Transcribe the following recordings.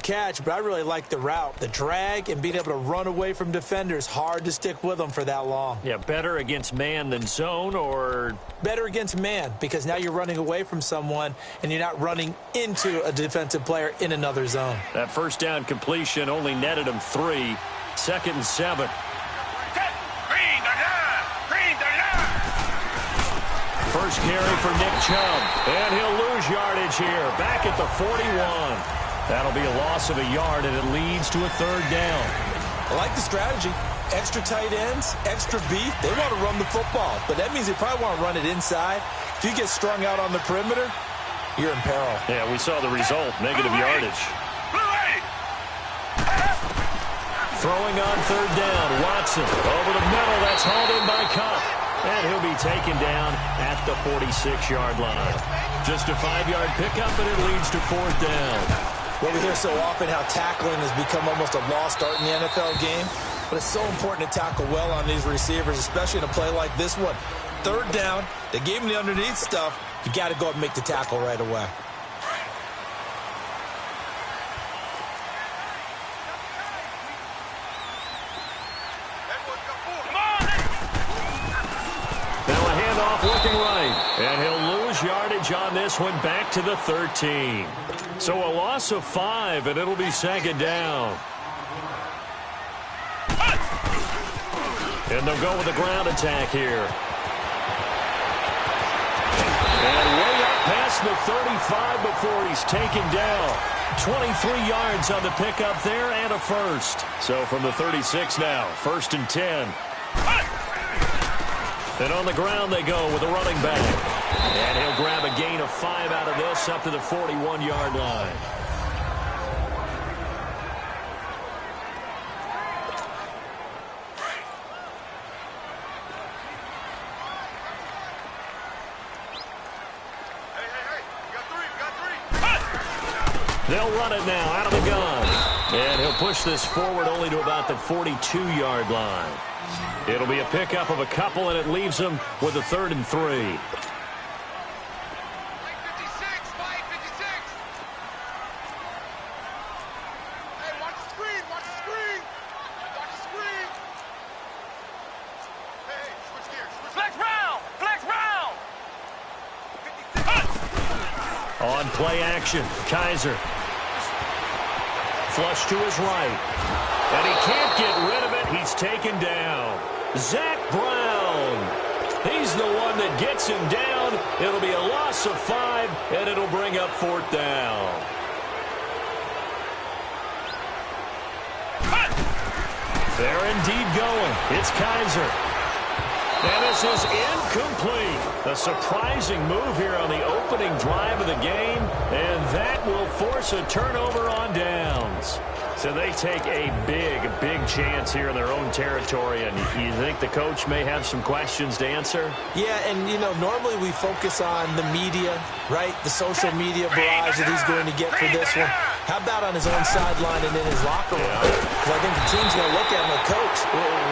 catch, but I really like the route. The drag and being able to run away from defenders, hard to stick with them for that long. Yeah, better against man than zone, or? Better against man, because now you're running away from someone and you're not running into a defensive player in another zone. That first down completion only netted him 3. 2nd and 7. First carry for Nick Chubb, and he'll lose yardage here, back at the 41. That'll be a loss of a yard, and it leads to a 3rd down. I like the strategy. Extra tight ends, extra beef. They want to run the football, but that means they probably want to run it inside. If you get strung out on the perimeter, you're in peril. Yeah, we saw the result, negative yardage. Throwing on 3rd down, Watson over the middle. That's hauled in by Cup. And he'll be taken down at the 46-yard line. Just a 5-yard pickup, and it leads to 4th down. Well, we hear so often how tackling has become almost a lost art in the NFL game. But it's so important to tackle well on these receivers, especially in a play like this one. 3rd down, they gave him the underneath stuff. You got to go and make the tackle right away. Looking right, and he'll lose yardage on this one, back to the 13. So a loss of 5, and it'll be 2nd down. And they'll go with a ground attack here. And way up past the 35 before he's taken down. 23 yards on the pickup there, and a first. So from the 36 now, 1st and 10. And on the ground they go with a running back. And he'll grab a gain of 5 out of this, up to the 41-yard line. They'll run it now out of the gun. And he'll push this forward only to about the 42-yard line. It'll be a pickup of a couple, and it leaves them with a 3rd and 3. On play action, Kaiser. Flush to his right. And he can't get rid of it. He's taken down. Zach Brown. He's the one that gets him down. It'll be a loss of 5, and it'll bring up 4th down. They're indeed going. It's Kaiser. And this is incomplete. A surprising move here on the opening drive of the game, and that will force a turnover on downs. So they take a big chance here in their own territory, and you think the coach may have some questions to answer? Yeah, and, you know, normally we focus on the media, right? The social media barrage that he's going to get for this one. How about on his own sideline and in his locker room? Because I think the team's going to look at him like, Coach,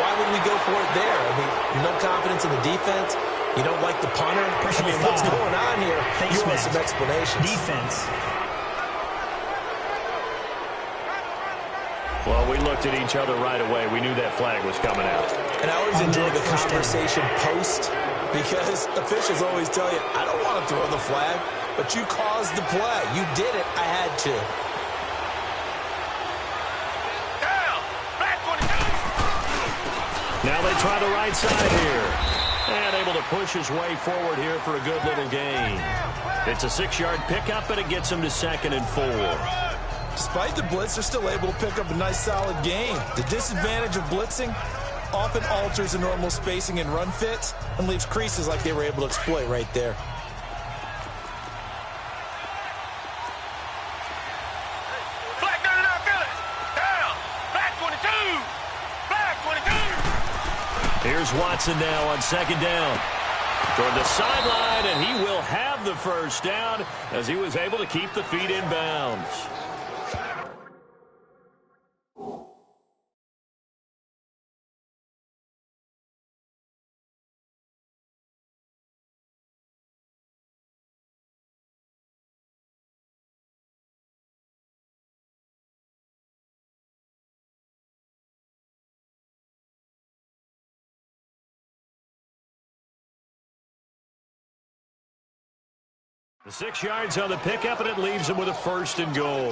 why would we go for it there? I mean, no confidence in the defense. You don't like the punter. I mean, what's going on here? You want some explanations. Defense. Well, we looked at each other right away. We knew that flag was coming out. And I always enjoy the conversation post, because officials always tell you, I don't want to throw the flag, but you caused the play. You did it. I had to. Now they try the right side here. And able to push his way forward here for a good little gain. It's a 6-yard pickup, and it gets him to 2nd and 4. Despite the blitz, they're still able to pick up a nice, solid gain. The disadvantage of blitzing often alters the normal spacing and run fits and leaves creases like they were able to exploit right there. Flag down and out, Phillips. Down. Back 22. Back 22. Here's Watson now on 2nd down. Toward the sideline, and he will have the first down as he was able to keep the feet in bounds. 6 yards on the pickup, and it leaves him with a 1st and goal.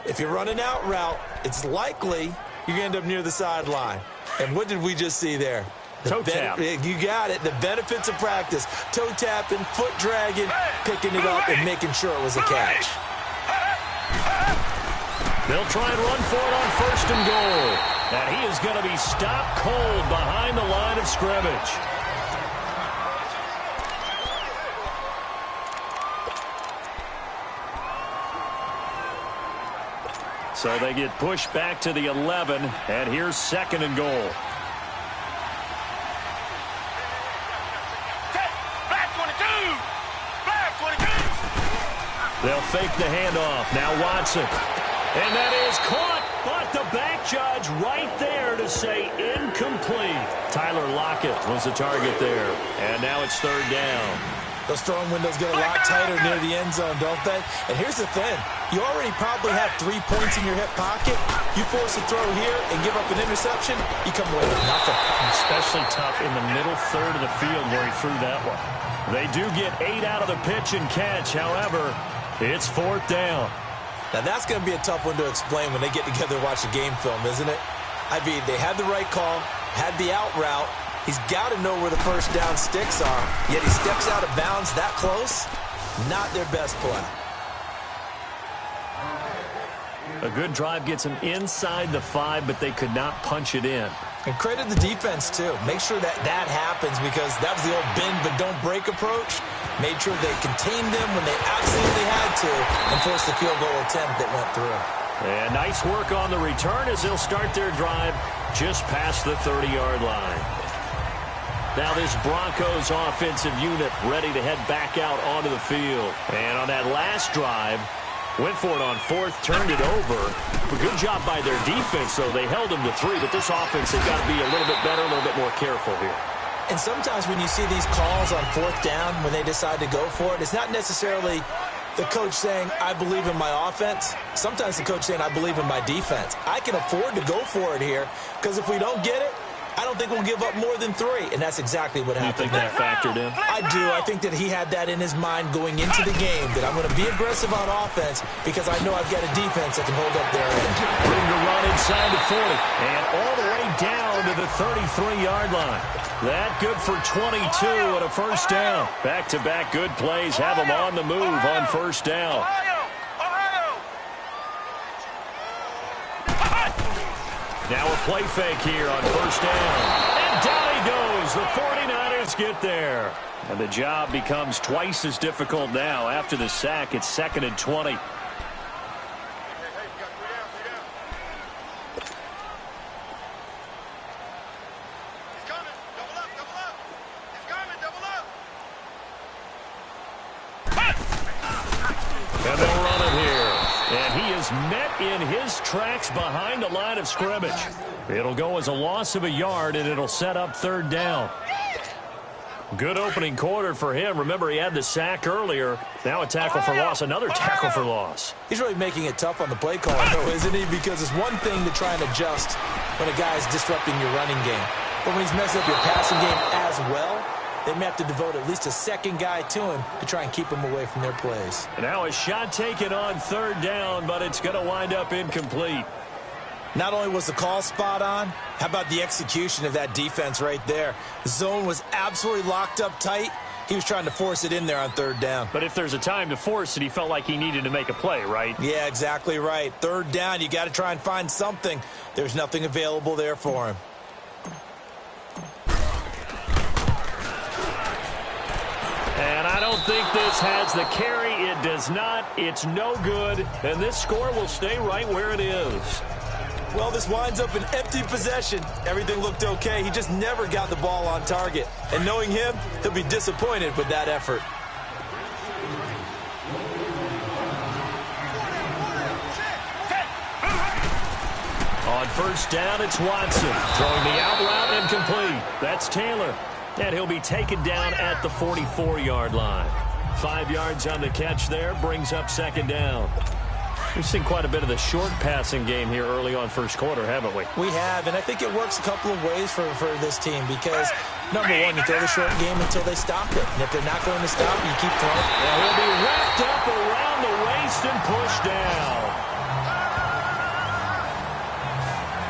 If you're running out route, it's likely you're going to end up near the sideline. And what did we just see there? Toe tap. You got it. The benefits of practice. Toe tapping, foot dragging, picking it up, and making sure it was a catch. They'll try and run for it on 1st and goal. And he is going to be stopped cold behind the line of scrimmage. So they get pushed back to the 11, and here's 2nd and goal. They'll fake the handoff. Now Watson. And that is caught, but the back judge right there to say incomplete. Tyler Lockett was the target there. And now it's 3rd down. Those throwing windows get a lot tighter near the end zone, don't they? And here's the thing. You already probably have 3 points in your hip pocket. You force a throw here and give up an interception, you come away with nothing. Especially tough in the middle third of the field where he threw that one. They do get 8 out of the pitch and catch. However, it's 4th down. Now, that's going to be a tough one to explain when they get together and watch a game film, isn't it? I mean, they had the right call, had the out route. He's got to know where the 1st down sticks are, yet he steps out of bounds that close. Not their best play. A good drive gets him inside the 5, but they could not punch it in. And credit the defense, too. Make sure that that happens because that was the old bend but don't break approach. Made sure they contained them when they absolutely had to and forced the field goal attempt that went through. And nice work on the return as they'll start their drive just past the 30-yard line. Now this Broncos offensive unit ready to head back out onto the field. And on that last drive, went for it on 4th, turned it over. A good job by their defense, though. They held them to 3, but this offense has got to be a little bit better, a little bit more careful here. And sometimes when you see these calls on 4th down, when they decide to go for it, it's not necessarily the coach saying, I believe in my offense. Sometimes the coach saying, I believe in my defense. I can afford to go for it here because if we don't get it, I don't think we'll give up more than 3, and that's exactly what happened. You think that factored in? I do. I think that he had that in his mind going into the game, that I'm going to be aggressive on offense because I know I've got a defense that can hold up their end. Room to run inside the 40, and all the way down to the 33-yard line. That good for 22 and a 1st down. Back-to-back good plays have them on the move on 1st down. Now a play fake here on 1st down. And down he goes. The 49ers get there. And the job becomes twice as difficult now. After the sack, it's 2nd and 20. And they'll run it here. And he is met in his tracks behind the line of scrimmage. It'll go as a loss of a yard, and it'll set up 3rd down. Good opening quarter for him. Remember, he had the sack earlier. Now a tackle for loss, another tackle for loss. He's really making it tough on the play caller, though, isn't he? Because it's one thing to try and adjust when a guy's disrupting your running game. But when he's messing up your passing game as well, they may have to devote at least a 2nd guy to him to try and keep him away from their plays. And now a shot taken on 3rd down, but it's going to wind up incomplete. Not only was the call spot on, how about the execution of that defense right there? The zone was absolutely locked up tight. He was trying to force it in there on 3rd down. But if there's a time to force it, he felt like he needed to make a play, right? Yeah, exactly right. 3rd down, you got to try and find something. There's nothing available there for him. And I don't think this has the carry. It does not. It's no good. And this score will stay right where it is. Well, this winds up an empty possession. Everything looked okay. He just never got the ball on target. And knowing him, he'll be disappointed with that effort. On 1st down, it's Watson. Throwing the out route incomplete. That's Taylor. And he'll be taken down at the 44-yard line. 5 yards on the catch there, brings up 2nd down. We've seen quite a bit of the short passing game here early on first quarter, haven't we? We have, and I think it works a couple of ways for this team because, number one, you throw the short game until they stop it. And if they're not going to stop it, you keep throwing. And he'll be wrapped up around the waist and pushed down.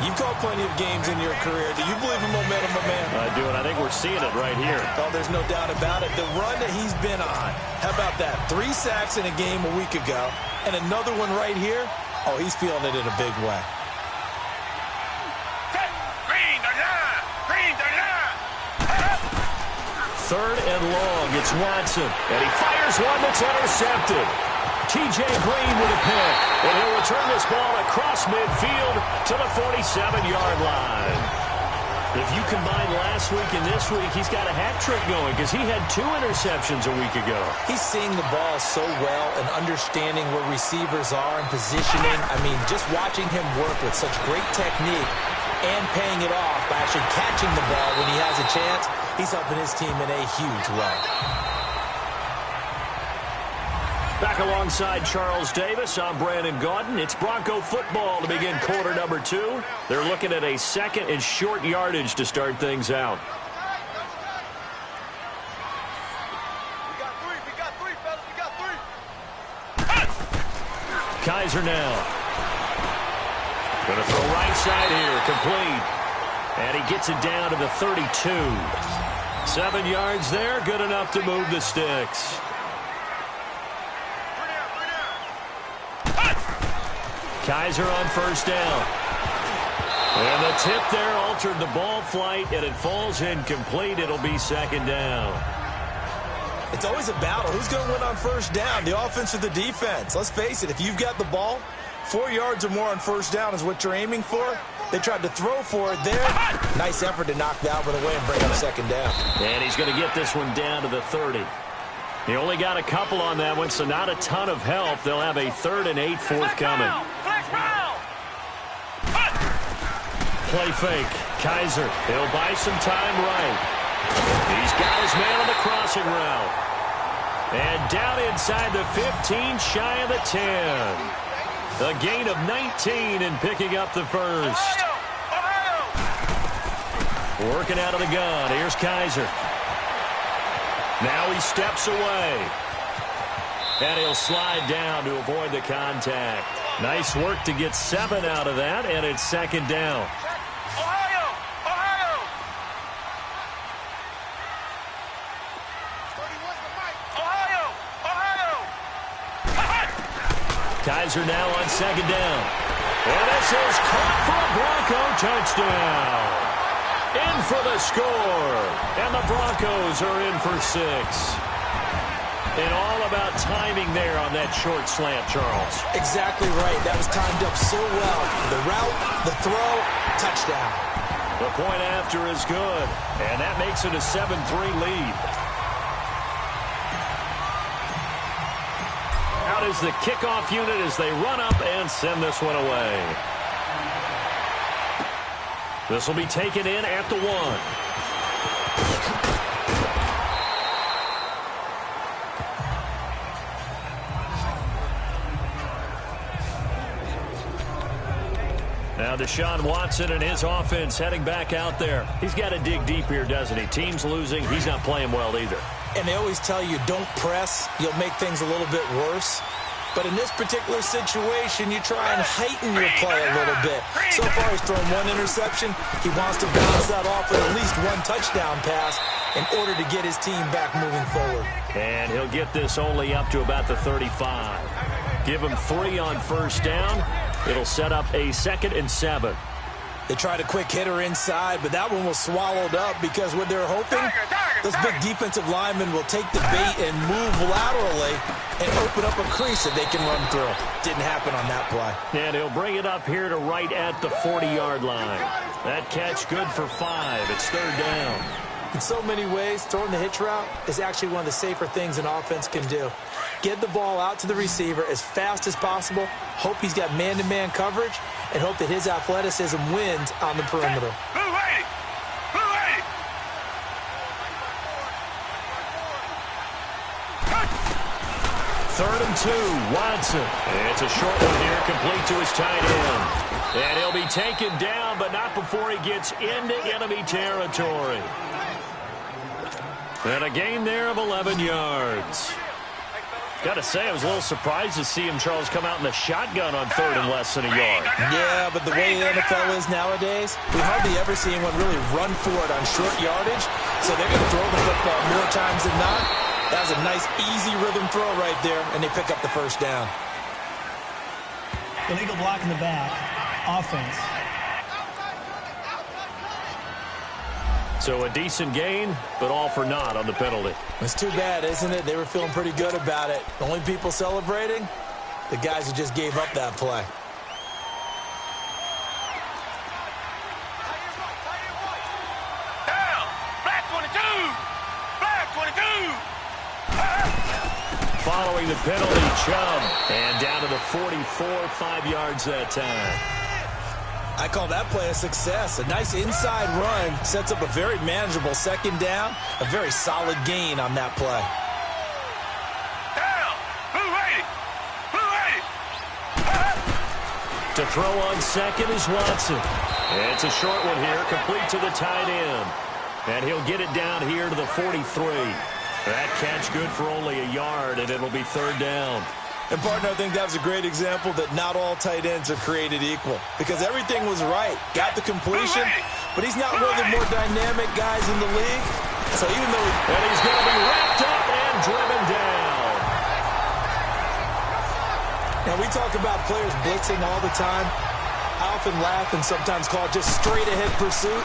You've called plenty of games in your career. Do you believe in momentum, my man? I do, and I think we're seeing it right here. Oh, there's no doubt about it. The run that he's been on, how about that? 3 sacks in a game a week ago, and another one right here. Oh, he's feeling it in a big way. Third and long, it's Watson, and he fires one that's intercepted. T.J. Green with a pick, and he'll return this ball across midfield to the 47-yard line. If you combine last week and this week, he's got a hat trick going because he had 2 interceptions a week ago. He's seeing the ball so well and understanding where receivers are and positioning. I mean, just watching him work with such great technique and paying it off by actually catching the ball when he has a chance, he's helping his team in a huge way. Back alongside Charles Davis, I'm Brandon Gaudin. It's Bronco football to begin quarter number 2. They're looking at a second and short yardage to start things out. We got three, fellas. We got 3. Kaiser now. Going to throw right side here, complete. And he gets it down to the 32. 7 yards there, good enough to move the sticks. Kaiser on first down. And the tip there altered the ball flight, and it falls incomplete. It'll be second down. It's always a battle. Who's going to win on first down, the offense or the defense? Let's face it, if you've got the ball, 4 yards or more on first down is what you're aiming for. They tried to throw for it there. Nice effort to knock that one away and bring up second down. And he's going to get this one down to the 30. He only got a couple on that one, so not a ton of help. They'll have a 3rd and 8 forthcoming. Play fake. Kaiser, he'll buy some time right. He's got his man on the crossing route. And down inside the 15, shy of the 10. A gain of 19 and picking up the first. Working out of the gun. Here's Kaiser. Now he steps away. And he'll slide down to avoid the contact. Nice work to get 7 out of that, and it's second down. Kaiser now on second down. And this is caught for a Bronco touchdown. In for the score. And the Broncos are in for 6. And all about timing there on that short slant, Charles. Exactly right. That was timed up so well. The route, the throw, touchdown. The point after is good. And that makes it a 7-3 lead. Out is the kickoff unit as they run up and send this one away. This will be taken in at the 1. Now Deshaun Watson and his offense heading back out there. He's got to dig deep here, doesn't he? Team's losing. He's not playing well either. And they always tell you, don't press. You'll make things a little bit worse. But in this particular situation, you try and heighten your play a little bit. So far, he's thrown 1 interception. He wants to bounce that off with at least 1 touchdown pass in order to get his team back moving forward. And he'll get this only up to about the 35. Give him 3 on first down. It'll set up a 2nd and 7. They tried a quick hitter inside, but that one was swallowed up because what they're hoping, those big defensive linemen will take the bait and move laterally and open up a crease that they can run through. Didn't happen on that play. And he'll bring it up here to right at the 40-yard line. That catch good for 5. It's 3rd down. In so many ways, throwing the hitch route is actually one of the safer things an offense can do. Get the ball out to the receiver as fast as possible, hope he's got man-to-man coverage, and hope that his athleticism wins on the perimeter. 3rd and 2, Watson. It's a short one here, complete to his tight end. And he'll be taken down, but not before he gets into enemy territory. And a gain there of 11 yards. Got to say, I was a little surprised to see him, Charles, come out in the shotgun on 3rd and less than a yard. Yeah, but the way the NFL is nowadays, we hardly ever see anyone really run for it on short yardage. So they're going to throw the football more times than not. That was a nice, easy rhythm throw right there, and they pick up the first down. Illegal block in the back. Offense. So a decent gain, but all for naught on the penalty. It's too bad, isn't it? They were feeling pretty good about it. The only people celebrating, the guys who just gave up that play. Down. Black 22. Black 22. Following the penalty, Chubb. And down to the 44, 5 yards that time. I call that play a success. A nice inside run sets up a very manageable second down. A very solid gain on that play. Down. Blue 80. Blue 80. To throw on second is Watson. It's a short one here, complete to the tight end. And he'll get it down here to the 43. That catch good for only a yard, and it'll be 3rd down. And, partner, I think that was a great example that not all tight ends are created equal. Because everything was right. Got the completion, but he's not one of the more dynamic guys in the league. So even though and he's going to be wrapped up and driven down. Now, we talk about players blitzing all the time. I often laugh and sometimes call it just straight-ahead pursuit.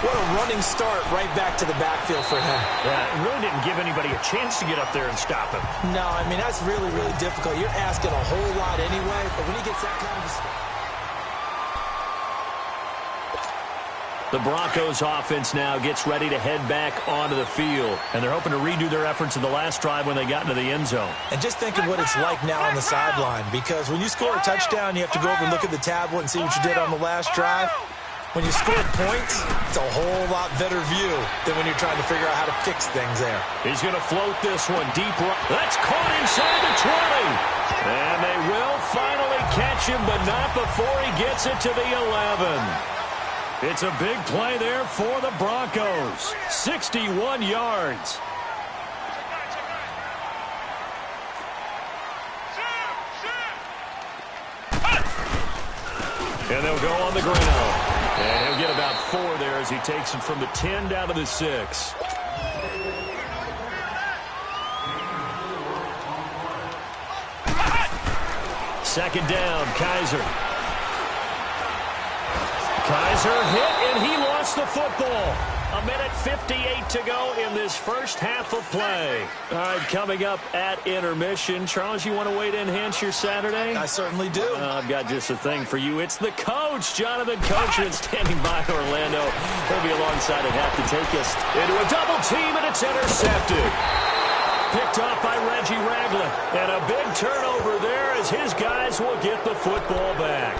What a running start right back to the backfield for him. Yeah, it really didn't give anybody a chance to get up there and stop him. No, I mean, that's really, really difficult. You're asking a whole lot anyway, but when he gets that kind of... The Broncos offense now gets ready to head back onto the field. And they're hoping to redo their efforts in the last drive when they got into the end zone. And just think of what it's like now on the sideline. Because when you score a touchdown, you have to go over and look at the tablet and see what you did on the last drive. When you score points, it's a whole lot better view than when you're trying to figure out how to fix things there. He's going to float this one deep right. That's caught inside the 20. And they will finally catch him, but not before he gets it to the 11. It's a big play there for the Broncos. 61 yards. And they'll go on the ground. And he'll get about 4 there as he takes it from the 10 down to the 6. Second down, Kaiser. Kaiser hit, and he lost the football. 1:58 to go in this first half of play. All right, coming up at intermission. Charles, you want to wait to enhance your Saturday? I certainly do. I've got just a thing for you. It's the coach, Jonathan Coachman, standing by Orlando. He'll be alongside and have to take us into a double team, and it's intercepted. Picked off by Reggie Ragland. And a big turnover there as his guys will get the football back.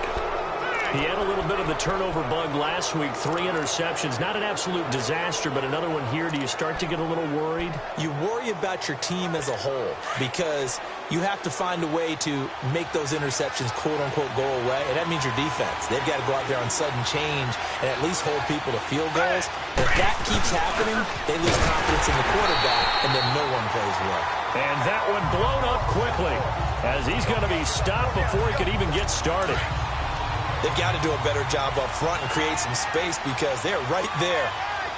He had a little bit of the turnover bug last week, 3 interceptions. Not an absolute disaster, but another one here. Do you start to get a little worried? You worry about your team as a whole because you have to find a way to make those interceptions, quote-unquote, go away, and that means your defense. They've got to go out there on sudden change and at least hold people to field goals. And if that keeps happening, they lose confidence in the quarterback, and then no one plays well. And that one blown up quickly as he's going to be stopped before he could even get started. They've got to do a better job up front and create some space because they're right there,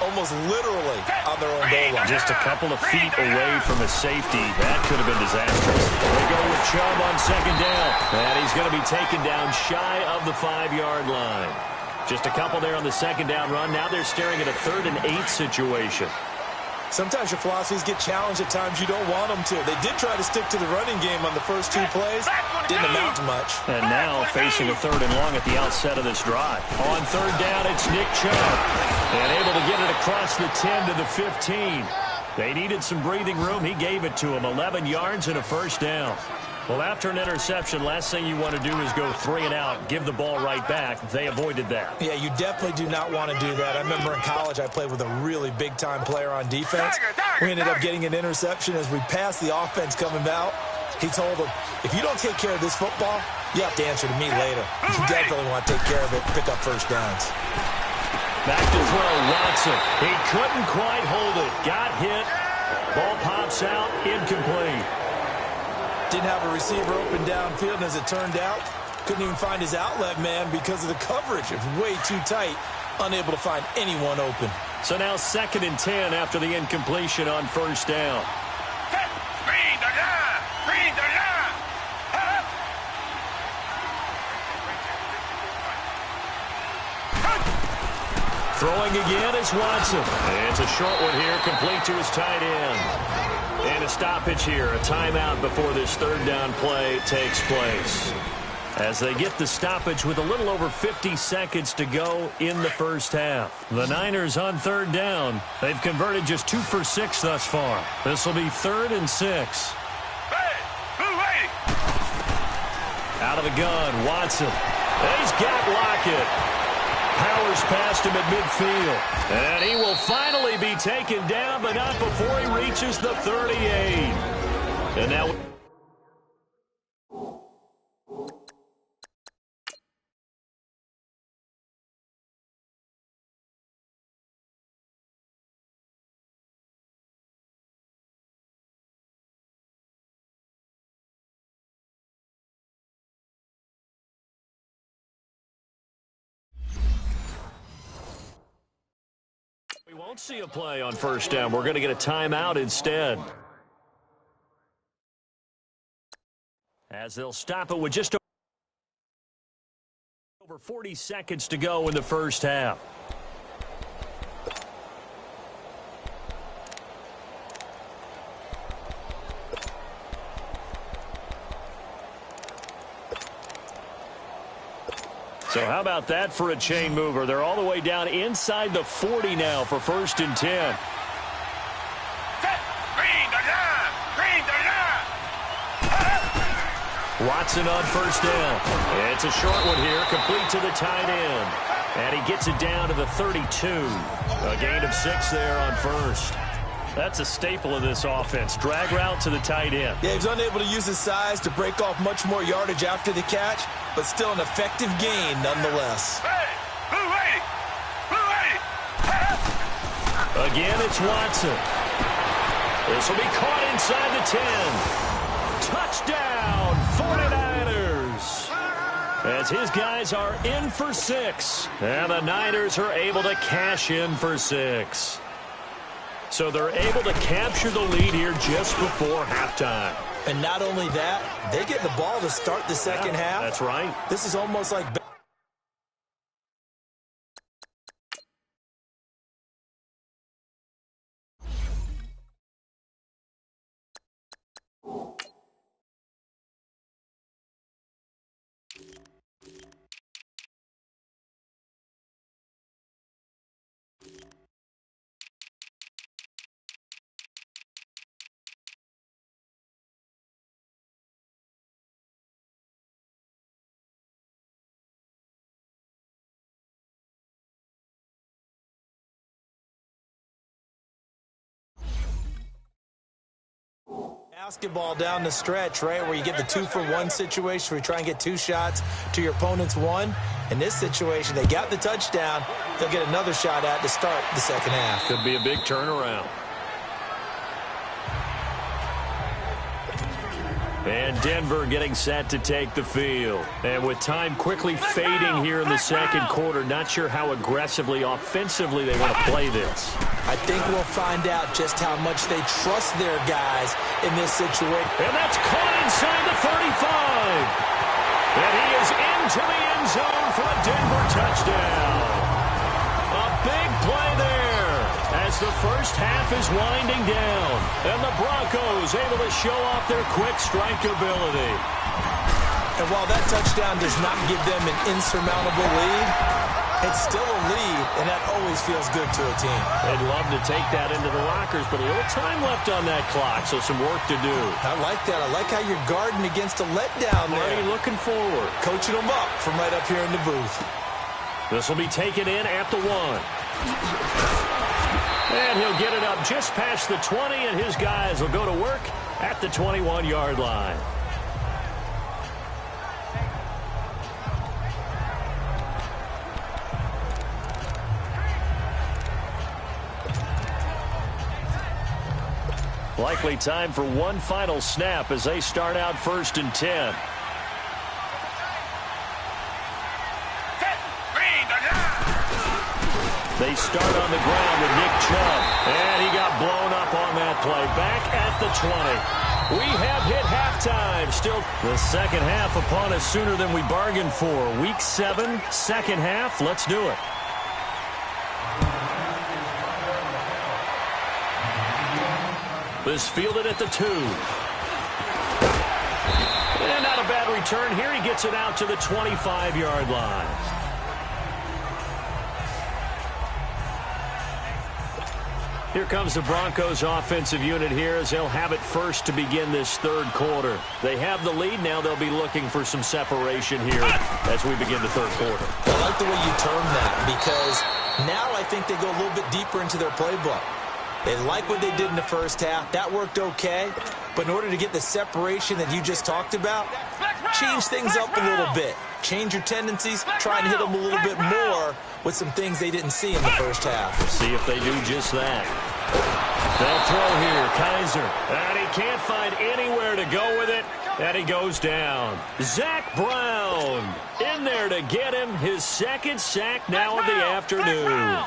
almost literally on their own goal line. Just a couple of feet away from a safety. That could have been disastrous. They go with Chubb on second down. And he's going to be taken down shy of the 5-yard line. Just a couple there on the second down run. Now they're staring at a 3rd and 8 situation. Sometimes your philosophies get challenged at times you don't want them to. They did try to stick to the running game on the first 2 plays. Didn't amount to much. And now facing a 3rd and long at the outset of this drive. On 3rd down, it's Nick Chubb. And able to get it across the 10 to the 15. They needed some breathing room. He gave it to them. 11 yards and a first down. Well, after an interception, last thing you want to do is go 3 and out, give the ball right back. They avoided that. Yeah, you definitely do not want to do that. I remember in college I played with a really big-time player on defense. We ended up getting an interception as we passed the offense coming out. He told him, if you don't take care of this football, you have to answer to me later. You definitely want to take care of it, pick up first downs. Back to throw, Watson. He couldn't quite hold it. Got hit. Ball pops out, incomplete. Didn't have a receiver open downfield, and as it turned out, couldn't even find his outlet man because of the coverage. It was way too tight, unable to find anyone open. So now 2nd and 10 after the incompletion on first down. Throwing again is Watson. It's a short one here, complete to his tight end. And a stoppage here, a timeout before this 3rd down play takes place. As they get the stoppage with a little over 50 seconds to go in the first half. The Niners on 3rd down. They've converted just 2 for 6 thus far. This will be 3rd and 6. Out of the gun, Watson. He's got Lockett. Powers past him at midfield. And he will finally be taken down, but not before he reaches the 38. And now... We won't see a play on first down. We're going to get a timeout instead. As they'll stop it with just over 40 seconds to go in the first half. So how about that for a chain mover? They're all the way down inside the 40 now for 1st and 10. Watson on first down. It's a short one here, complete to the tight end. And he gets it down to the 32. A gain of 6 there on first. That's a staple of this offense. Drag route to the tight end. Yeah, he was unable to use his size to break off much more yardage after the catch, but still an effective gain nonetheless. Again, it's Watson. This will be caught inside the 10. Touchdown, 49ers. As his guys are in for 6. And the Niners are able to cash in for 6. So they're able to capture the lead here just before halftime. And not only that, they get the ball to start the second half. That's right. This is almost like... basketball down the stretch, right, where you get the 2-for-1 situation where you try and get 2 shots to your opponent's 1. In this situation, they got the touchdown. They'll get another shot at to start the second half. Could be a big turnaround. And Denver getting set to take the field. And with time quickly fading here in the second quarter, not sure how aggressively, offensively they want to play this. I think we'll find out just how much they trust their guys in this situation. And that's caught inside the 35. And he is into the end zone for a Denver touchdown. A big play there as the first half is winding down. And the Broncos able to show off their quick strike ability. And while that touchdown does not give them an insurmountable lead, it's still a lead, and that always feels good to a team. They'd love to take that into the lockers, but a little time left on that clock, so some work to do. I like that. I like how you're guarding against a letdown there. Already looking forward. Coaching them up from right up here in the booth. This will be taken in at the 1. And he'll get it up just past the 20, and his guys will go to work at the 21-yard line. Likely time for one final snap as they start out 1st and 10. They start on the ground with Nick Chubb, and he got blown up on that play. Back at the 20. We have hit halftime. Still the second half upon us sooner than we bargained for. Week 7, second half. Let's do it. This fielded at the 2. And not a bad return here. He gets it out to the 25-yard line. Here comes the Broncos offensive unit here as they'll have it first to begin this third quarter. They have the lead. Now they'll be looking for some separation here as we begin the third quarter. I like the way you term that because now I think they go a little bit deeper into their playbook. They like what they did in the first half. That worked okay. But in order to get the separation that you just talked about, change things up a little bit. Change your tendencies. Try and hit them a little bit more with some things they didn't see in the first half. We'll see if they do just that. They'll throw here. Kaiser. And he can't find anywhere to go with it. And he goes down. Zach Brown in there to get him his second sack now of the afternoon.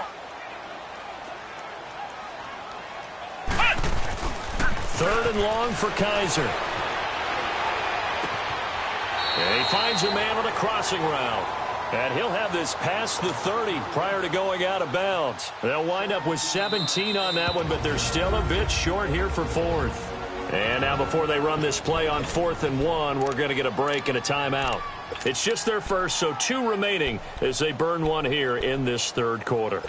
Third and long for Kaiser. And he finds a man on a crossing route. And he'll have this past the 30 prior to going out of bounds. They'll wind up with 17 on that one, but they're still a bit short here for 4th. And now before they run this play on 4th and 1, we're going to get a break and a timeout. It's just their first, so 2 remaining as they burn one here in this third quarter.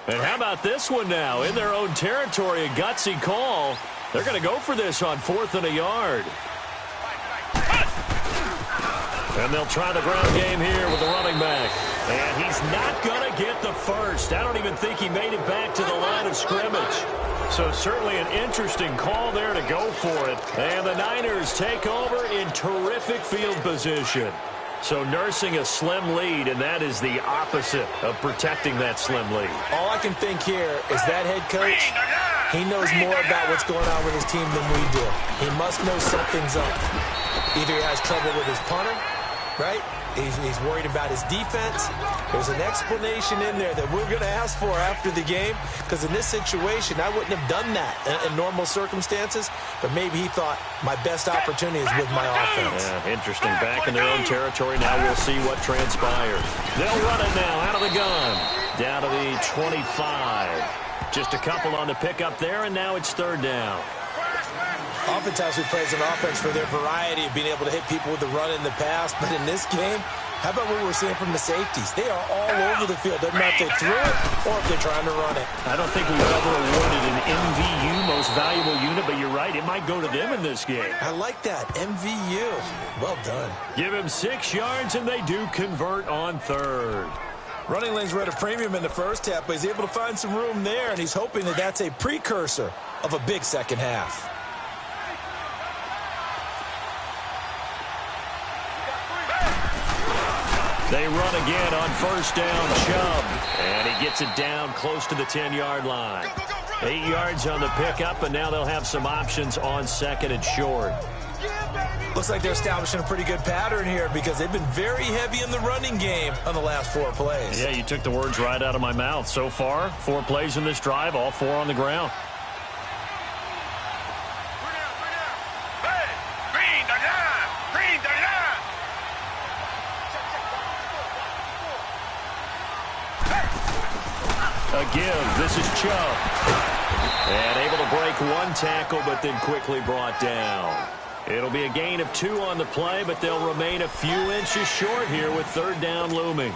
And how about this one now? In their own territory, a gutsy call. They're going to go for this on 4th and a yard. And they'll try the ground game here with the running back. And he's not going to get the first. I don't even think he made it back to the line of scrimmage. So certainly an interesting call there to go for it. And the Niners take over in terrific field position. So nursing a slim lead, and that is the opposite of protecting that slim lead. All I can think here is that head coach, he knows more about what's going on with his team than we do. He must know something's up. Either he has trouble with his punter, right? He's worried about his defense. There's an explanation in there that we're going to ask for after the game, because in this situation, I wouldn't have done that in normal circumstances, but maybe he thought my best opportunity is with my offense. Yeah, interesting. Back in their own territory. Now we'll see what transpires. They'll run it now out of the gun. Down to the 25. Just a couple on the pickup there, and now it's third down. Oftentimes we praise an offense for their variety of being able to hit people with the run in the pass, but in this game, how about what we're seeing from the safeties? They are all over the field. Doesn't matter if they threw it or if they're trying to run it. I don't think we've ever awarded an MVU, most valuable unit, but you're right, it might go to them in this game. I like that, MVU. Well done. Give him 6 yards, and they do convert on third. Running lanes were at a premium in the first half, but he's able to find some room there, and he's hoping that that's a precursor of a big second half. They run again on first down, Chubb. And he gets it down close to the 10-yard line. 8 yards on the pickup, and now they'll have some options on second and short. Looks like they're establishing a pretty good pattern here because they've been very heavy in the running game on the last 4 plays. Yeah, you took the words right out of my mouth. So far, 4 plays in this drive, all 4 on the ground. A give. This is Chubb. And able to break 1 tackle, but then quickly brought down. It'll be a gain of 2 on the play, but they'll remain a few inches short here with third down looming.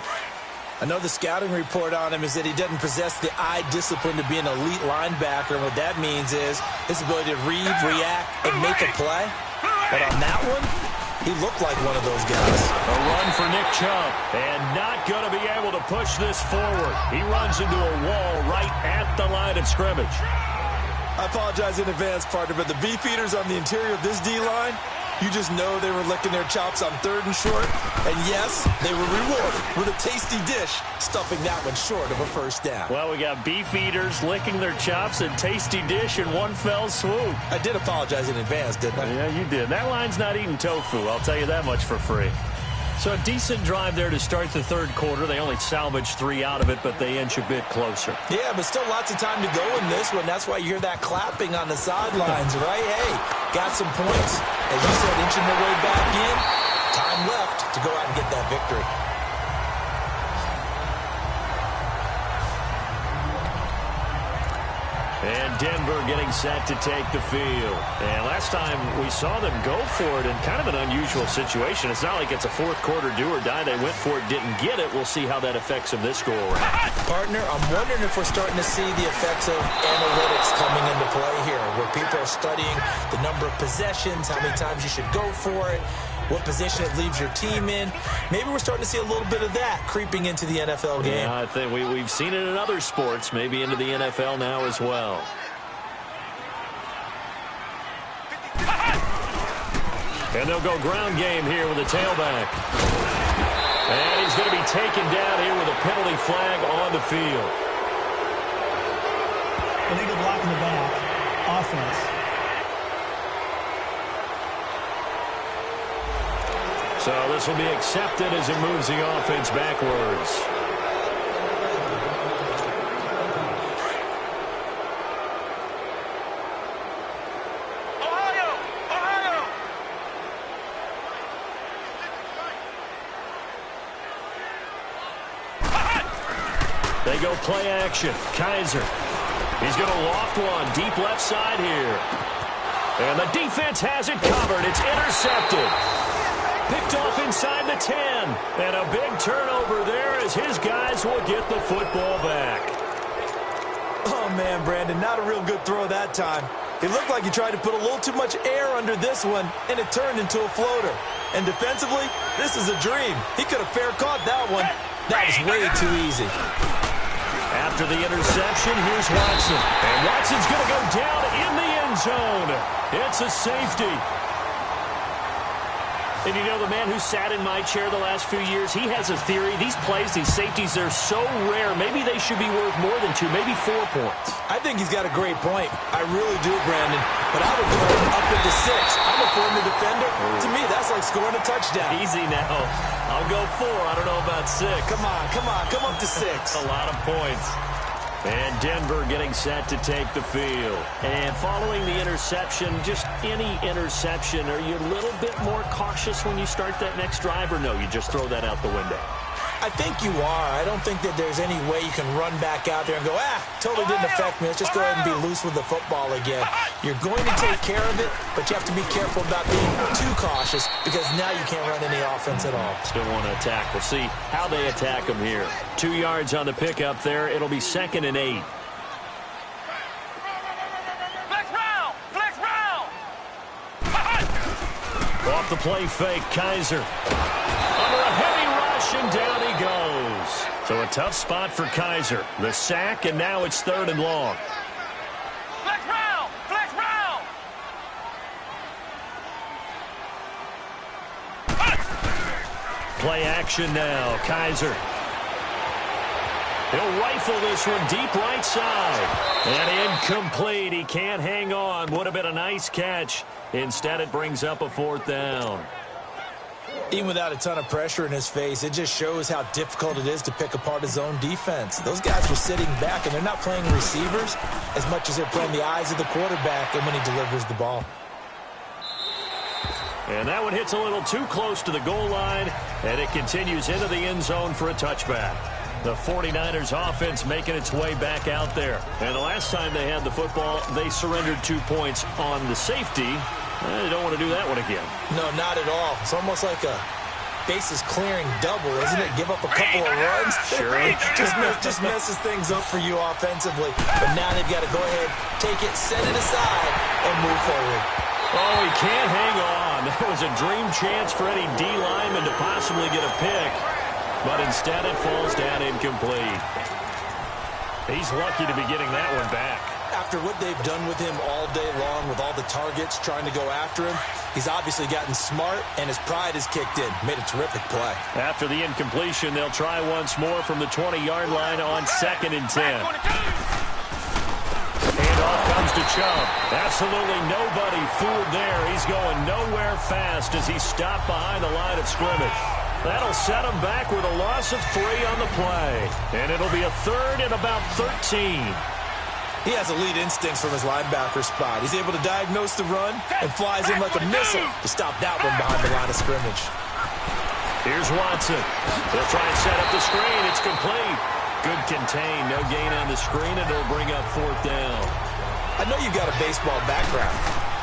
I know the scouting report on him is that he doesn't possess the eye discipline to be an elite linebacker. And what that means is his ability to read, react, and make a play. But on that one, he looked like one of those guys. A run for Nick Chubb, and not going to be able to push this forward. He runs into a wall right at the line of scrimmage. I apologize in advance, partner, but the beefeaters on the interior of this D-line, you just know they were licking their chops on 3rd and short. And yes, they were rewarded with a tasty dish, stuffing that one short of a first down. Well, we got beefeaters licking their chops and tasty dish in one fell swoop. I did apologize in advance, didn't I? Yeah, you did. That line's not eating tofu, I'll tell you that much for free. So a decent drive there to start the 3rd quarter. They only salvaged 3 out of it, but they inch a bit closer. Yeah, but still lots of time to go in this one. That's why you hear that clapping on the sidelines, right? Hey, got some points. As you said, inching their way back in. Time left to go out and get that victory. And Denver getting set to take the field. And last time we saw them go for it in kind of an unusual situation. It's not like it's a 4th quarter do or die. They went for it, didn't get it. We'll see how that affects them this go-around. Partner, I'm wondering if we're starting to see the effects of analytics coming into play here, where people are studying the number of possessions, how many times you should go for it, what position it leaves your team in. Maybe we're starting to see a little bit of that creeping into the NFL game. Yeah, I think we've seen it in other sports, maybe into the NFL now as well. And they'll go ground game here with a tailback. And he's going to be taken down here with a penalty flag on the field. Illegal block in the back. Offense. So this will be accepted as it moves the offense backwards. Ohio! They go play action. Kaiser. He's going to loft one. Deep left side here. And the defense has it covered. It's intercepted. Picked off inside the 10. And a big turnover there as his guys will get the football back. Oh, man, Brandon, not a real good throw that time. It looked like he tried to put a little too much air under this one, and it turned into a floater. And defensively, this is a dream. He could have fair caught that one. That was way too easy. After the interception, here's Watson. And Watson's going to go down in the end zone. It's a safety. And you know, the man who sat in my chair the last few years, he has a theory. These plays, these safeties, they're so rare. Maybe they should be worth more than 2, maybe 4 points. I think he's got a great point. I really do, Brandon. But I would go up into 6. I'm a former defender. To me, that's like scoring a touchdown. Easy now. I'll go 4. I don't know about 6. Come on. Come up to 6. A lot of points. And Denver getting set to take the field. And following the interception, just any interception, are you a little bit more cautious when you start that next drive, or no, you just throw that out the window? I think you are. I don't think that there's any way you can run back out there and go, totally didn't affect me. Let's just go ahead and be loose with the football again. You're going to take care of it, but you have to be careful about being too cautious because now you can't run any offense at all. Still want to attack. We'll see how they attack them here. 2 yards on the pickup there. It'll be 2nd and 8. Flex round! Off the play fake, Kaiser. Under a heavy rush, and down he goes. So a tough spot for Kaiser. The sack, and now it's 3rd and long. Flex round! Play action now, Kaiser. He'll rifle this one deep right side. And incomplete. He can't hang on. Would have been a nice catch. Instead, it brings up a 4th down. Even without a ton of pressure in his face, it just shows how difficult it is to pick apart his own defense. Those guys were sitting back, and they're not playing receivers as much as they're playing the eyes of the quarterback and when he delivers the ball. And that one hits a little too close to the goal line, and it continues into the end zone for a touchback. The 49ers offense making its way back out there. And the last time they had the football, they surrendered 2 points on the safety. They don't want to do that one again. No, not at all. It's almost like a bases clearing double, isn't it? Give up a couple of runs. Sure. just messes things up for you offensively. But now they've got to go ahead, take it, set it aside, and move forward. Oh, he can't hang on. That was a dream chance for any D lineman to possibly get a pick. But instead it falls down incomplete. He's lucky to be getting that one back. After what they've done with him all day long, with all the targets trying to go after him, he's obviously gotten smart, and his pride has kicked in. Made a terrific play. After the incompletion, they'll try once more from the 20-yard line on 2nd and 10. Handoff comes to Chubb. Absolutely nobody fooled there. He's going nowhere fast as he stopped behind the line of scrimmage. That'll set him back with a loss of 3 on the play. And it'll be a 3rd and about 13. He has elite instincts from his linebacker spot. He's able to diagnose the run and flies in like a missile to stop that one behind the line of scrimmage. Here's Watson. They'll try and set up the screen. It's complete. Good contain. No gain on the screen, and it'll bring up 4th down. I know you got a baseball background,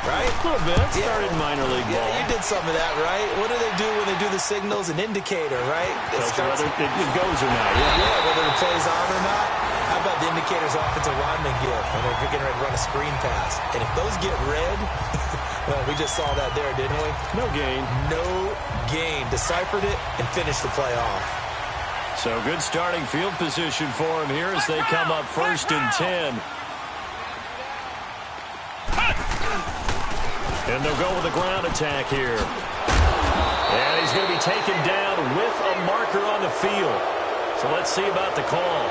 right? A little bit. Started minor league ball. Yeah, you did some of that, right? What do they do when they do the signals? An indicator, right? Whether it goes or not. Yeah, whether it plays on or not. How about the indicators offensive linemen give when they're getting ready to run a screen pass? And if those get red, well, we just saw that there, didn't we? No gain. No gain. Deciphered it and finished the play off. So good starting field position for him here as they come up 1st and 10. And they'll go with a ground attack here. And he's going to be taken down with a marker on the field. So let's see about the call.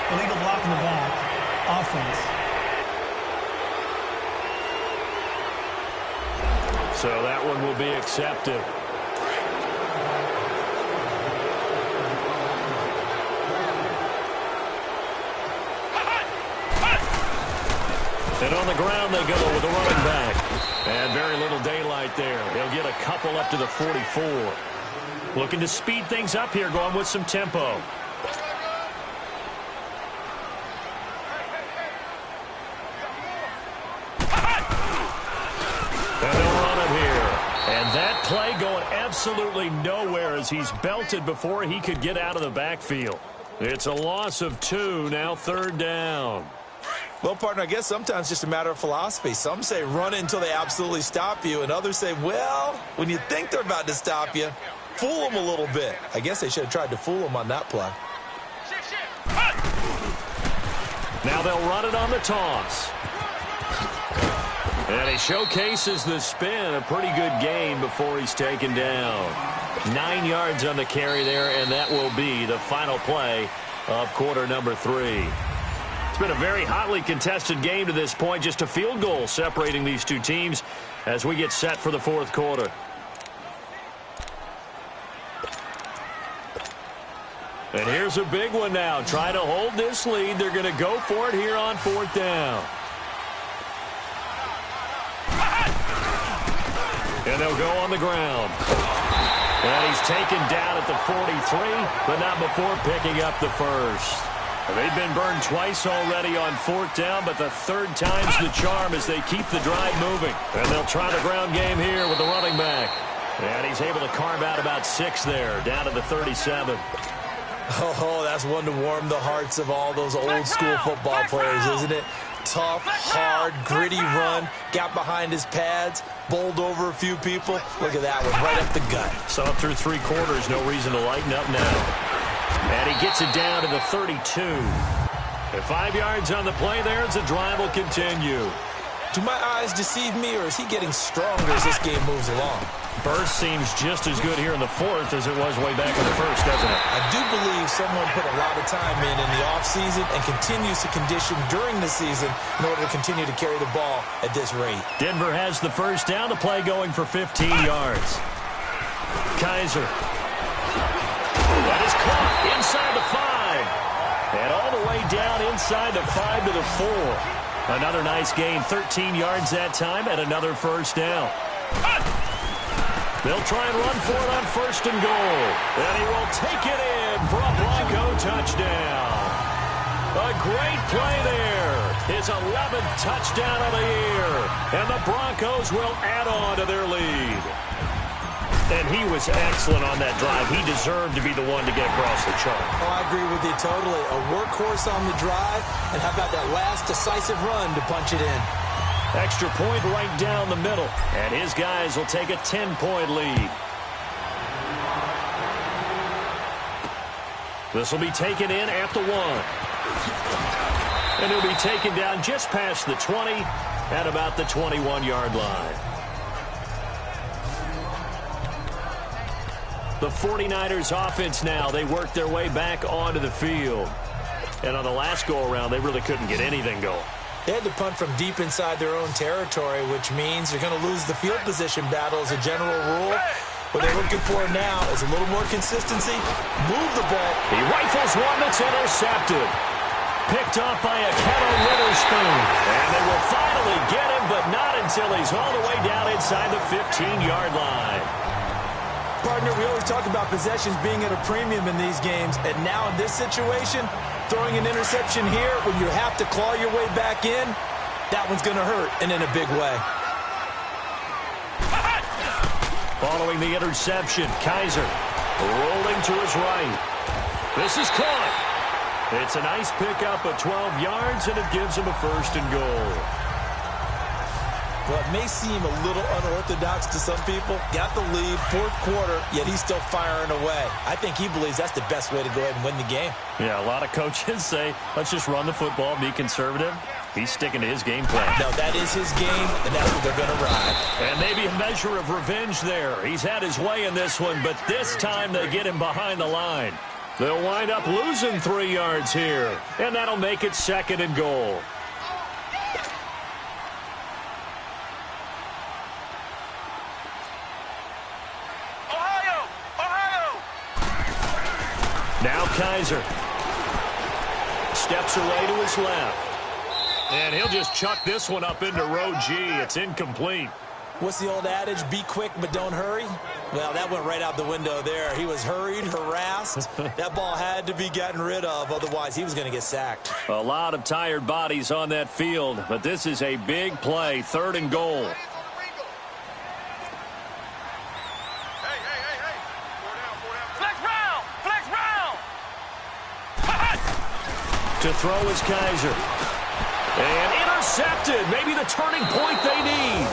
Illegal block in the back. Offense. So that one will be accepted. And on the ground they go with the running back. And very little daylight there. They'll get a couple up to the 44. Looking to speed things up here, going with some tempo. And they'll run it here. And that play going absolutely nowhere as he's belted before he could get out of the backfield. It's a loss of 2, now 3rd down. Well, partner, I guess sometimes it's just a matter of philosophy. Some say run it until they absolutely stop you, and others say, well, when you think they're about to stop you, fool them a little bit. I guess they should have tried to fool them on that play. Now they'll run it on the toss. And he showcases the spin, a pretty good gain before he's taken down. 9 yards on the carry there, and that will be the final play of quarter number 3. It's been a very hotly contested game to this point. Just a field goal separating these two teams as we get set for the 4th quarter. And here's a big one now. Trying to hold this lead. They're going to go for it here on 4th down. And they'll go on the ground. And he's taken down at the 43, but not before picking up the first. They've been burned twice already on 4th down, but the 3rd time's the charm as they keep the drive moving. And they'll try the ground game here with the running back. And he's able to carve out about 6 there, down to the 37. Oh, that's one to warm the hearts of all those old school football players, isn't it? Tough, hard, gritty run, got behind his pads, bowled over a few people. Look at that one, right up the gut. So through 3 quarters, no reason to lighten up now. And he gets it down to the 32. And 5 yards on the play there as the drive will continue. Do my eyes deceive me, or is he getting stronger as this game moves along? Burst seems just as good here in the 4th as it was way back in the 1st, doesn't it? I do believe someone put a lot of time in the offseason and continues to condition during the season in order to continue to carry the ball at this rate. Denver has the 1st down, the play going for 15 yards. Kaiser. That is caught inside the 5. And all the way down inside the 5 to the 4. Another nice gain, 13 yards that time, and another 1st down. They'll try and run for it on 1st and goal. And he will take it in for a Bronco touchdown. A great play there. His 11th touchdown of the year. And the Broncos will add on to their lead. And he was excellent on that drive. He deserved to be the one to get across the chart. Oh, I agree with you totally. A workhorse on the drive. And how about that last decisive run to punch it in? Extra point right down the middle. And his guys will take a 10-point lead. This will be taken in at the 1. And he'll be taken down just past the 20 at about the 21-yard line. The 49ers offense now, they work their way back onto the field. And on the last go-around, they really couldn't get anything going. They had to punt from deep inside their own territory, which means you're going to lose the field position battle as a general rule. What they're looking for now is a little more consistency. Move the ball. He rifles one that's intercepted. Picked off by a Kettle Witherspoon. And they will finally get him, but not until he's all the way down inside the 15-yard line. Partner, we always talk about possessions being at a premium in these games, and now in this situation, throwing an interception here when you have to claw your way back in, that one's going to hurt, and in a big way. Following the interception, Kaiser rolling to his right. This is caught. It's a nice pickup of 12 yards, and it gives him a 1st and goal. Well, it may seem a little unorthodox to some people. Got the lead, 4th quarter, yet he's still firing away. I think he believes that's the best way to go ahead and win the game. Yeah, a lot of coaches say, let's just run the football, be conservative. He's sticking to his game plan. No, that is his game, and that's what they're going to ride. And maybe a measure of revenge there. He's had his way in this one, but this time they get him behind the line. They'll wind up losing 3 yards here, and that'll make it 2nd and goal. Now Kaiser steps away to his left. And he'll just chuck this one up into row G. It's incomplete. What's the old adage? Be quick, but don't hurry? Well, that went right out the window there. He was hurried, harassed. That ball had to be gotten rid of. Otherwise, he was going to get sacked. A lot of tired bodies on that field. But this is a big play. 3rd and goal. To throw is Kaiser. And intercepted. Maybe the turning point they need.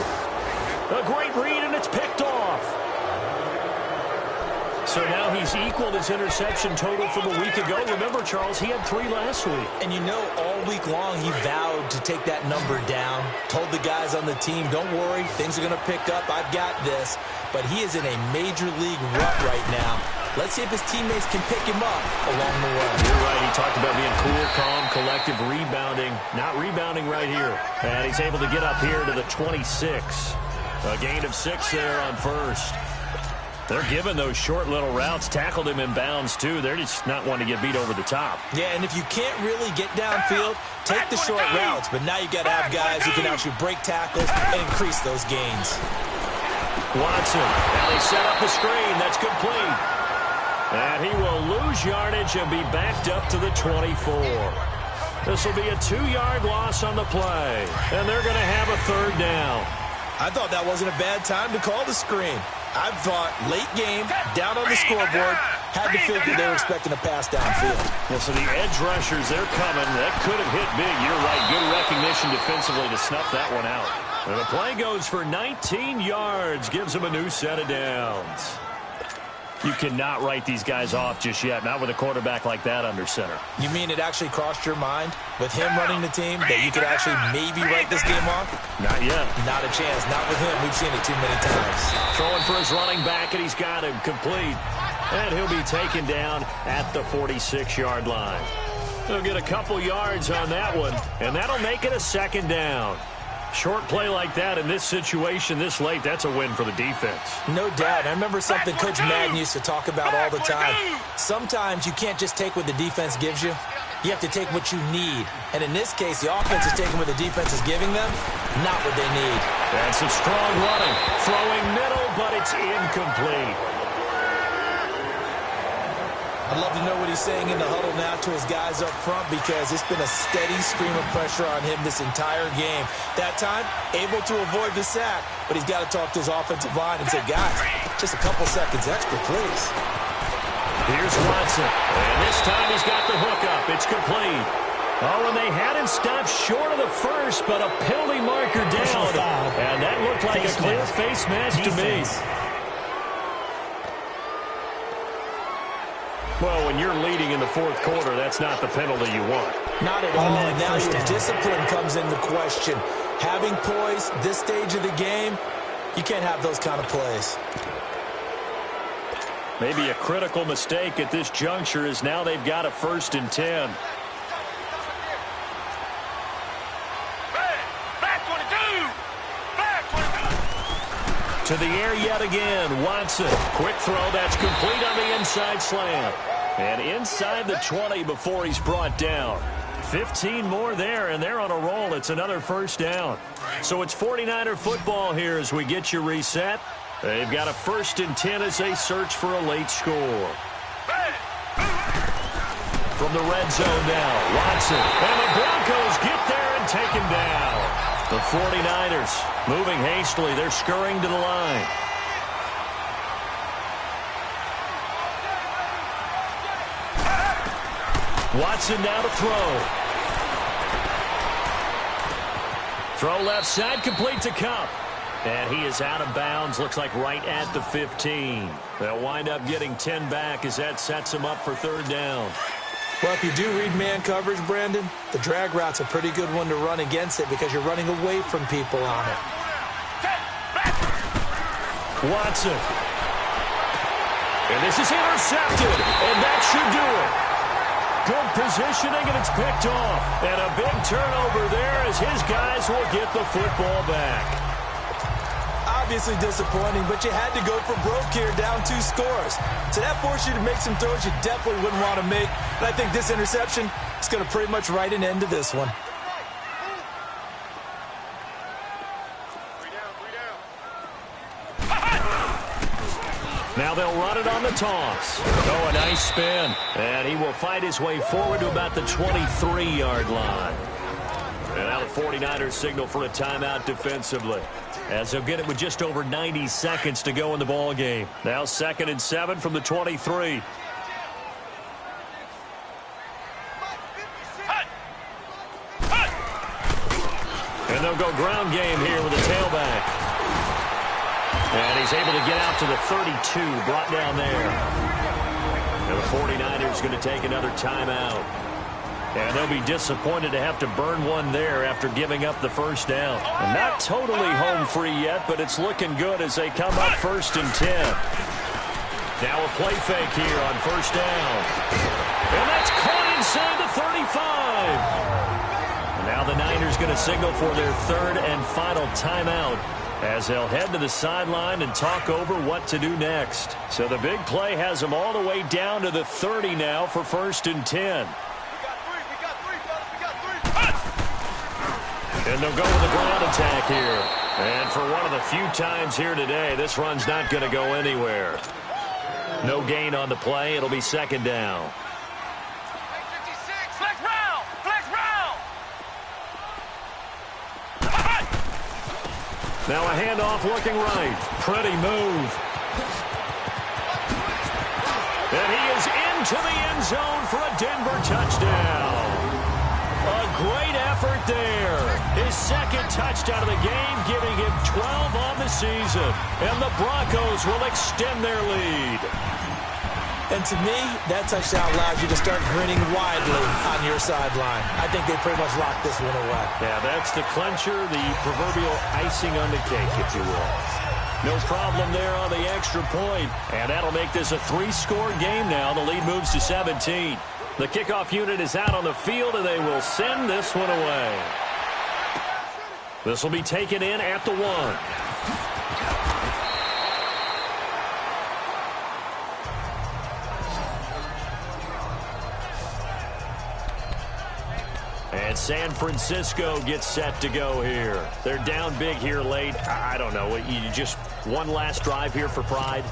A great read, and it's picked off. So now he's equaled his interception total from a week ago. Remember, Charles, he had 3 last week. And you know, all week long he vowed to take that number down. Told the guys on the team, don't worry, things are going to pick up. I've got this. But he is in a major league rut right now. Let's see if his teammates can pick him up along the way. You're right. He talked about being cool, calm, collective, rebounding. Not rebounding right here. And he's able to get up here to the 26. A gain of 6 there on 1st. They're giving those short little routes. Tackled him in bounds, too. They're just not wanting to get beat over the top. Yeah, and if you can't really get downfield, take the short routes. But now you got to have guys who can actually break tackles and increase those gains. Watson. Now they set up the screen. That's complete. And he will lose yardage and be backed up to the 24. This will be a 2-yard loss on the play. And they're going to have a 3rd down. I thought that wasn't a bad time to call the screen. I thought late game, down on the scoreboard, had to figure they were expecting a pass downfield. Well, so the edge rushers, they're coming. That could have hit big. You're right. Good recognition defensively to snuff that one out. And the play goes for 19 yards. Gives them a new set of downs. You cannot write these guys off just yet, not with a quarterback like that under center. You mean it actually crossed your mind with him running the team that you could actually maybe write this game off? Not yet. Not a chance. Not with him. We've seen it too many times. Throwing for his running back, and he's got him complete. And he'll be taken down at the 46-yard line. He'll get a couple yards on that one, and that'll make it a 2nd down. Short play like that in this situation this late, that's a win for the defense. No doubt. I remember something Coach Madden used to talk about all the time. Sometimes you can't just take what the defense gives you. You have to take what you need. And in this case, the offense is taking what the defense is giving them, not what they need. That's some strong running. Throwing middle, but it's incomplete. I'd love to know what he's saying in the huddle now to his guys up front, because it's been a steady stream of pressure on him this entire game. That time, able to avoid the sack, but he's got to talk to his offensive line and say, guys, just a couple seconds extra, please. Here's Watson, and this time he's got the hook up. It's complete. Oh, and they had him stopped short of the first, but a penalty marker down. And that looked like a clear face mask to me. Well, when you're leading in the fourth quarter, that's not the penalty you want. Not at all. And now your discipline comes into question. Having poise this stage of the game, you can't have those kind of plays. Maybe a critical mistake at this juncture is now they've got a 1st and 10. To the air yet again. Watson. Quick throw. That's complete on the inside slam. And inside the 20 before he's brought down. 15 more there, and they're on a roll. It's another 1st down. So it's 49er football here as we get you reset. They've got a 1st and 10 as they search for a late score. From the red zone now, Watson. And the Broncos get there and take him down. The 49ers moving hastily. They're scurrying to the line. Watson now to throw. Throw left side, complete to Cup. And he is out of bounds, looks like right at the 15. They'll wind up getting 10 back as that sets him up for 3rd down. Well, if you do read man coverage, Brandon, the drag route's a pretty good one to run against it because you're running away from people on it. Watson. And this is intercepted, and that should do it. Good positioning, and it's picked off. And a big turnover there as his guys will get the football back. Obviously disappointing, but you had to go for broke here, down 2 scores. So that forced you to make some throws you definitely wouldn't want to make. And I think this interception is going to pretty much write an end to this one. Now they'll run it on the toss. Oh, a nice spin. And he will fight his way forward to about the 23-yard line. And now the 49ers signal for a timeout defensively, as they'll get it with just over 90 seconds to go in the ball game. Now 2nd and 7 from the 23. And they'll go ground game here with a tailback. And he's able to get out to the 32, brought down there. And the 49ers going to take another timeout. And they'll be disappointed to have to burn one there after giving up the 1st down. And not totally home free yet, but it's looking good as they come up 1st and 10. Now a play fake here on 1st down. And that's caught inside the 35. And now the Niners going to signal for their 3rd and final timeout, as they'll head to the sideline and talk over what to do next. So the big play has them all the way down to the 30 now for 1st and 10. And they'll go with the ground attack here. And for one of the few times here today, this run's not going to go anywhere. No gain on the play. It'll be 2nd down. Flex round! Flex round! Now a handoff looking right. Pretty move. And he is into the end zone for a Denver touchdown. A great effort there. His 2nd touchdown of the game, giving him 12 on the season. And the Broncos will extend their lead. And to me, that touchdown allows you to start grinning widely on your sideline. I think they pretty much locked this one away. Yeah, that's the clincher, the proverbial icing on the cake, if you will. No problem there on the extra point. And that'll make this a 3-score game now. The lead moves to 17. The kickoff unit is out on the field, and they will send this one away. This will be taken in at the 1. And San Francisco gets set to go here. They're down big here late. I don't know. You just one last drive here for pride?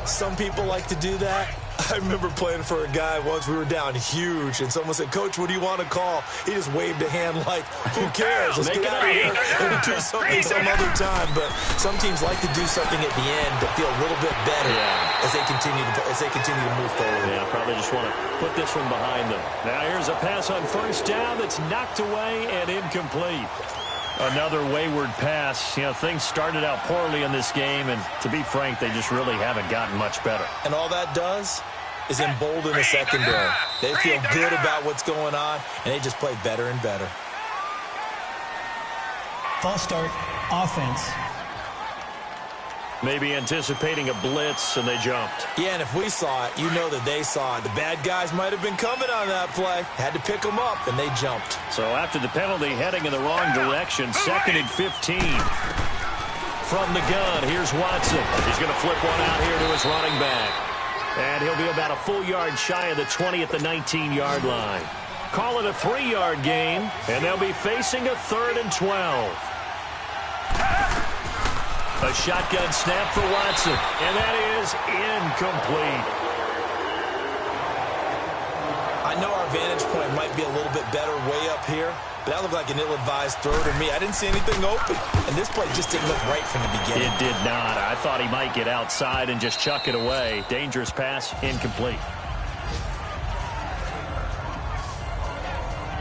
Some people like to do that. I remember playing for a guy once. We were down huge, and someone said, "Coach, what do you want to call?" He just waved a hand like, "Who cares? Let's get out of here and do something some other time." But some teams like to do something at the end to feel a little bit better as they continue to move forward. Yeah, probably just want to put this one behind them. Now here's a pass on 1st down that's knocked away and incomplete. Another wayward pass. You know, things started out poorly in this game, and to be frank, they just really haven't gotten much better. And all that does is embolden the secondary. They feel good about what's going on, and they just play better and better. False start, offense. Maybe anticipating a blitz, and they jumped. Yeah, and if we saw it, you know that they saw it. The bad guys might have been coming on that play. Had to pick them up, and they jumped. So after the penalty, heading in the wrong direction, 2nd and 15. From the gun, here's Watson. He's going to flip one out here to his running back. And he'll be about a full yard shy of the 20 at the 19-yard line. Call it a 3-yard gain, and they'll be facing a 3rd and 12. A shotgun snap for Watson, and that is incomplete. I know our vantage point might be a little bit better way up here, but that looked like an ill-advised throw to me. I didn't see anything open, and this play just didn't look right from the beginning. It did not. I thought he might get outside and just chuck it away. Dangerous pass, incomplete.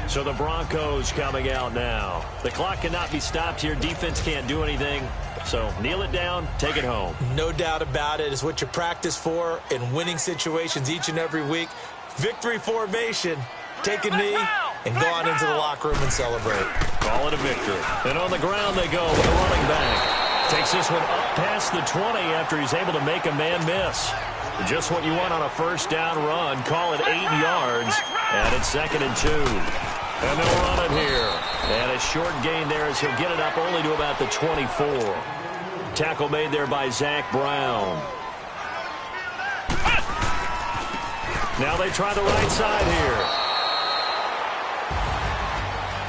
So the Broncos coming out now. The clock cannot be stopped here. Defense can't do anything. So kneel it down, take it home. No doubt about it. It's what you practice for in winning situations each and every week. Victory formation. Take a knee and go on into the locker room and celebrate. Call it a victory. And on the ground they go with a running back. Takes this one up past the 20 after he's able to make a man miss. Just what you want on a first down run. Call it 8 yards. And it's 2nd and 2. And they'll run it here. And a short gain there as he'll get it up only to about the 24. Tackle made there by Zach Brown. Now they try the right side here.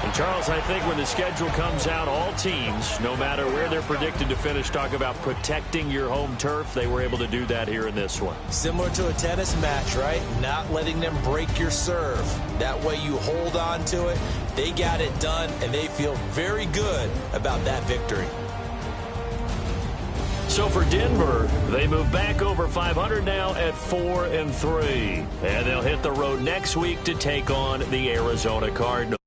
And Charles, I think when the schedule comes out, all teams, no matter where they're predicted to finish, talk about protecting your home turf. They were able to do that here in this one. Similar to a tennis match, right? Not letting them break your serve. That way you hold on to it. They got it done, and they feel very good about that victory. So for Denver, they move back over 500 now at 4-3. And they'll hit the road next week to take on the Arizona Cardinals.